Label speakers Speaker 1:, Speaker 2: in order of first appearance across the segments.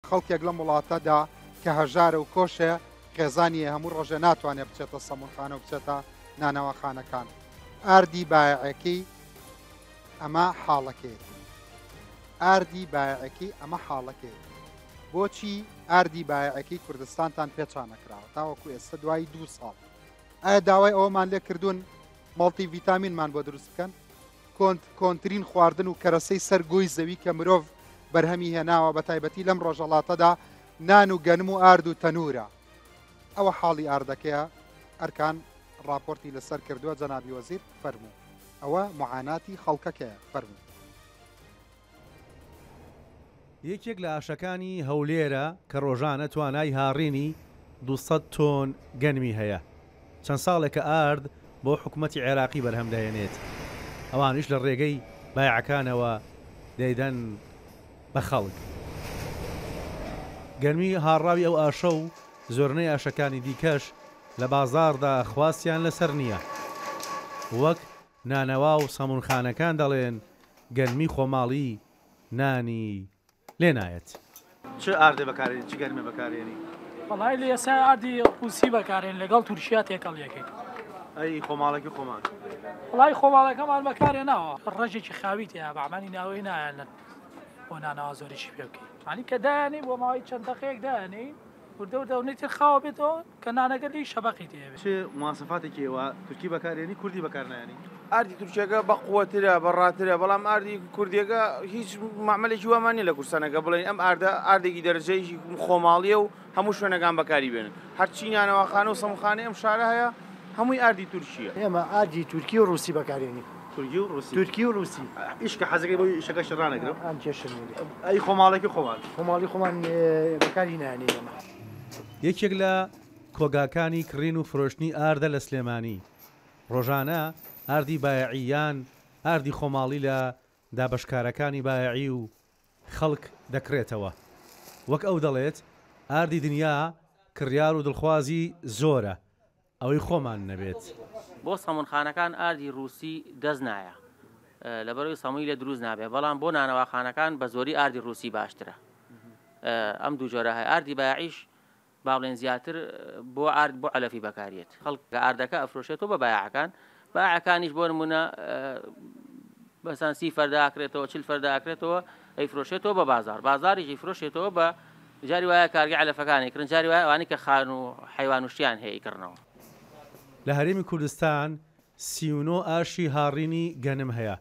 Speaker 1: خەڵکێک لەم وڵاتەدا کە هەژارە و کۆشە خێزانیە هەموو ڕۆژە ناتوانێت بچێتە سەمونخانە و بچێتە نانەوەخانەکان. ئاردی بایعەکەی ئەمە حاڵەکەیەتی، ئاردی بایعەکەی ئەمە حاڵەکەیەتی. بۆچی ئاردی بایعەکەی کوردستانتان پێچانەکراوە تاوەکو ئێستا دوای 2 ساڵ؟ ئایا داوای ئەوەمان لێ کردوون مەڵتی ڤیتامینمان بۆ دروست بکەن؟ کۆنترین خواردن و کەرەسەی سەرگۆی زەوی کە مرۆڤ بەرهەمی هێناوە بە تایبەتی لەم ڕۆژەڵاتەدا نان و گەنم و ئارد و تەنورە. ئەوە حاڵی ئاردەکەیە. ئەرکان راپۆرتی لەسەر کردووە جەنابی وەزیر فەرموو ئەوە معاناتی خەڵکەکەیە فەرموو.
Speaker 2: یەکێک لە ئاشەکانی هەولێرە کە ڕۆژانە توانای هاڕینی 200 تۆن گەنمی هەیە. چەند ساڵێکە ئارد بۆ حکوومەتی عێراقی بەرهەمدایەنێت. ئەوانیش لە ڕێگەی بایعەکانەوە دەیدەن بە خەڵک. گەرمی هاڕاوی ئەو ئاشە و زۆرنەی ئاشەکانی دیکەش لە بازاڕدا خواستیان لەسەر نییە. وەک نانەوا و سەمونخانەکان دەڵێن گەرمی خۆماڵی نانی لێ نایەت.
Speaker 3: چ ئاردێ بەکارێنی چ گەرمێ بەکارێنی؟
Speaker 4: وەڵای لە ئێستا ئاردی ڕووسی بەکارێن لەگەڵ تورکیا تێکەڵ یەکەیت.
Speaker 3: ئەی خۆماڵێکی خۆمان
Speaker 4: وڵای خۆماڵەکەمان بەکارێنەوە ڕێژێکی خاویتە بەعمانی ناوەی نایەنن بۆ نانەوە زۆریشی پێ بکەین. معنی کە دایانی بۆ ماوەی چەند دەقەیەک دایانی وردەوردەونی تر خاوە بێتەوە کە نانەگەلی شەبەقی تێبێت.
Speaker 3: چه مواسفاتێکیەوە تورکی بەکارێنی کوردی بەکارنایانی؟
Speaker 5: ئاردی تورکیەکە بەقووەترە بەڕاترە بەڵام ئاردی کوردیەکە هیچ معاملێکی وامانی لە کوردستانەکە بڵێن ئەم ئاردێکی دەرەجەیەکی خۆماڵیە و هەموو شوێنەکان بەکاری بێنن. هەرچی نانەوەخانە و سەمونخانەی ئەم شارە هەیە هەمووی ئاردی تورکیە.
Speaker 6: ئێمە ئاردی تورکی و ڕووسی بەکارێنی.
Speaker 3: تورکی و رووسی ئیشکە حەزەکەی بۆ ئیشەکە شڕانەگرم ئەی خۆماڵێکی خۆماڵی
Speaker 6: خۆمان بەکاری نانێ ئێمە.
Speaker 2: یەکێک لە کۆگاکانی کڕین و فرۆشتنی ئاردە لە سلێمانی ڕۆژانە ئاردی بایعیان ئاردی خۆماڵی لە دابشکارەکانی بایعی و خەڵک دەکرێتەوە. وەک ئەو دەڵێت ئاردی دنیا کڕیار و دڵخوازی زۆرە ئەوەی خۆمان نەبێت.
Speaker 7: بۆ سەمونخانەکان ئاردی ڕووسی دەست نایە لەبەرەوەی سەمووی لە دروست نابێ بەڵام بۆ نانەواخانەکان بە زۆری ئاردی ڕووسی باشترە. ئەم دوو جۆرە هەیە. ئاردی بایعیش باڵێن زیاتر بۆ ئارد بۆ ئەلەفی بەکارێت. خەڵک ئاردەکە ئەفرۆشێتەوە بە بایعەکان بایعەکانیش بۆ نمونە بەسان 30 فەرداکرێتەوە 40 فەرداکرێتەوە ئەیفرۆشێتەوە بە بازاریشی فرۆشێتەوە بە جاری وایە کارگە ئەلەفەکانی کردن جاری وایە ئەوانی کە خان و حیوان وشتیان هەیە کردنەوە.
Speaker 2: لە هەرێمی کوردستان 39 ئاشی هاڕینی گەنم هەیە.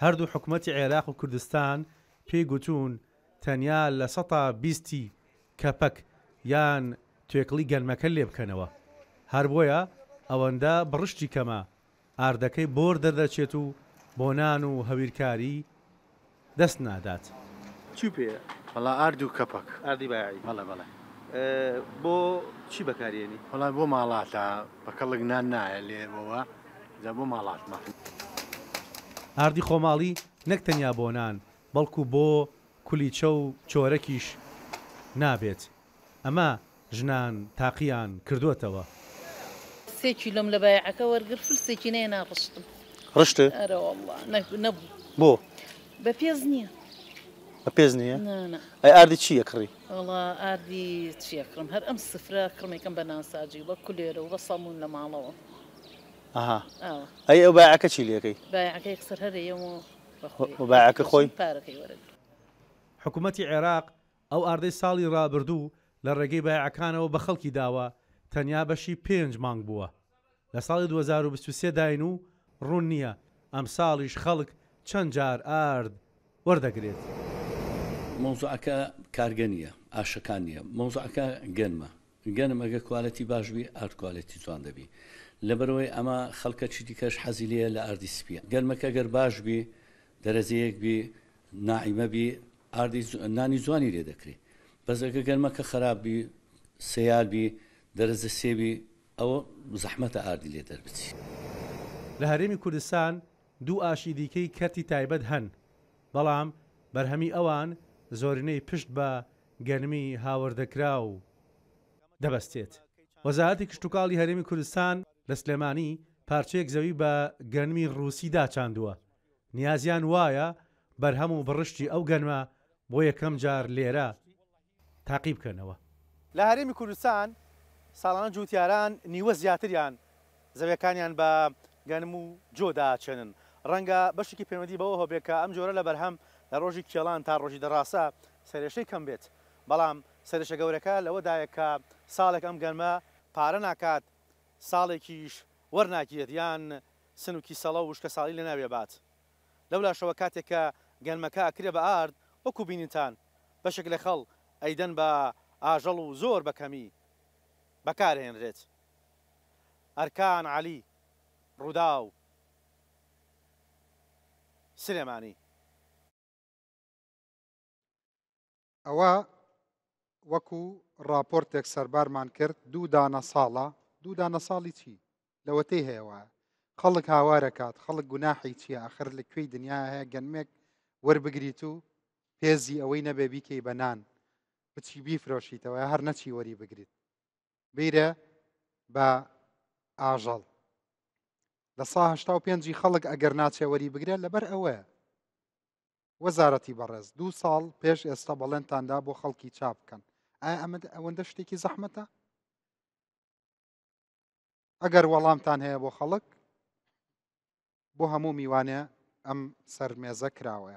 Speaker 2: هەردوو حکوومەتی عێراق و کوردستان پێی گوتوون تەنیا لە 120 کەپەک یان توێکڵی گەنمەکە لێ بکەنەوە. هەر بۆیە ئەوەندە بڕشتی کەمە ئاردەکەی بۆر دەردەچێت و بۆ نان و هەویرکاری دەست نادات.
Speaker 3: چی پێ؟
Speaker 5: وەڵا ئارد و کەپەک
Speaker 3: ئاردی بایعی.
Speaker 5: بەڵێ
Speaker 3: بۆ چی بەکارێنی؟
Speaker 5: وەڵای بۆ ماڵاتە بەکەڵک نان نایە لێرەوە جا بۆ ماڵاتمە.
Speaker 2: ئاردی خۆماڵی نەک تەنیا بۆ نان بەڵکو بۆ کولیچە و چۆرەکیش نابێت. ئەمە ژنان تاقییان کردووەتەوە.
Speaker 8: 3 کیلۆم لە بایعەکە وەرگر فرسێکی نەیە ناڕشتم.
Speaker 3: ڕشتە؟
Speaker 8: ئەرەوەڵڵا نەبوو.
Speaker 3: بۆ؟
Speaker 8: بە پێز نییە.
Speaker 3: بە پێز نییە؟
Speaker 8: ئەی
Speaker 3: ئاردی چییە کڕی؟
Speaker 8: وەڵا ئاردی چیە کڕم هەر ئەم سفرە کڕمێکم بە ناساجی وە کولێرە و بە سەمون لە ماڵەوە.
Speaker 3: ئاها ئەی ئەو بایعەکە چی لێەکەی؟
Speaker 8: بایعەکەی قسەر هەرەیەوە
Speaker 3: بایعەکە خۆی
Speaker 8: پارەکەی وەرە.
Speaker 2: حکوومەتی عێراق ئەو ئاردەی ساڵی ڕابردوو لە ڕێگەی بایعەکانەوە بە خەڵکی داوە تەنیا بەشی 5 مانگ بووە. لە ساڵی 2023 داین و ڕوون نییە ئەم ساڵیش خەڵک چەند جار ئارد وەردەگرێت.
Speaker 9: مۆزوعەکە کارگە نییە ئاشەکان نییە مۆزوعەکە گەنمە گەنم ئەگە کوالەتی باشبی ئارد کوالەتی جوان دەبی لەبەرەوەی ئەمە خەڵکە چی دیکەش حەزی لێیە لە ئاردی سپیە گەنمەکە گەر باشبی دەرەزەیەک بی ناعیمەبی ئاردی نانی جوانی لێ دەکرێت بەزەکە گەنمەکە خراپبی سەیالبی دەرەزە سێبی ئەوە زەحمەتە ئاردی لێ دەربچی.
Speaker 2: لە هەرێمی کوردستان دوو ئاشی دیکەی کەرتی تایبەت هەن بەڵام بەرهەمی ئەوان زۆرینەی پشت بە گەنمی هاوردەکرا و دەبەستێت. وەزارەتی کشتتوکاڵی هەرێمی کوردستان لە سلێمانی پارچەیەک زەوی بە گەنمی ڕووسی داچاندووە. نیازیان وایە بەرهەم و بڕشتی ئەو گەنمە بۆ یەکەم جار لێرە تاقی بکەنەوە.
Speaker 3: لە هەرێمی کوردستان ساڵانە جوتیاران نیوە زیاتریان زەویەکانیان بە گەنم و جۆداچێنن. ڕەنگە بەشێکی پەیوەندی بەوە هەبێت کە ئەم جۆرە لە بەرهەم لە ڕۆژی کێڵان تا ڕۆژی دەڕاستە سەرێشەی کەم بێت، بەڵام سەرێشە گەورەکە لەوەدایە کە ساڵێک ئەم گەنمە پارە ناکات، ساڵێکیش وەرناگیرێت یان سنووکی سەڵە و وشکە ساڵی لە ناوێ بات. لەولاشەوە کاتێک کە گەنمەکە ئەکرێ بە ئارد وەکو بینیتان بەشێک لە خەڵ ئەیدەن بە ئاژەڵ و زۆر بەکەمی بەکارهێنرێت. ئەرکان عەلی، ڕوودا و سلێمانی.
Speaker 1: ئەوە وەکو راپۆرتێک سەربارمان کرد دوو دانە ساڵە. دوو دانە ساڵی چی لەوەتەی هەیەوە خەڵک هاوارەکات، خەڵک گوناحی چییە؟ ئاخر لەکوێی دنیا هەیە گەنمێک وەربگریت و پێزی ئەوەی نەبێ بیکەی بەنان بچی بیفرۆشیتەوە هەر نەچی وەری بگریت بیرە بە ئاژەڵ. لە سا 85 خەڵک ئەگەر ناچێ وەری بگرێت لەبەر ئەوەیە. وەزارەتی بەڕێز 2 ساڵ پێش ئێستا بەڵێنتاندا بۆ خەڵکی چاپ بکەن. ئایا ئەوەندە شتێکی زەحمەتە؟ ئەگەر وەڵامتان هەیە بۆ خەڵک بۆ هەموو میوانێ ئەم سەرمێزە کراوە.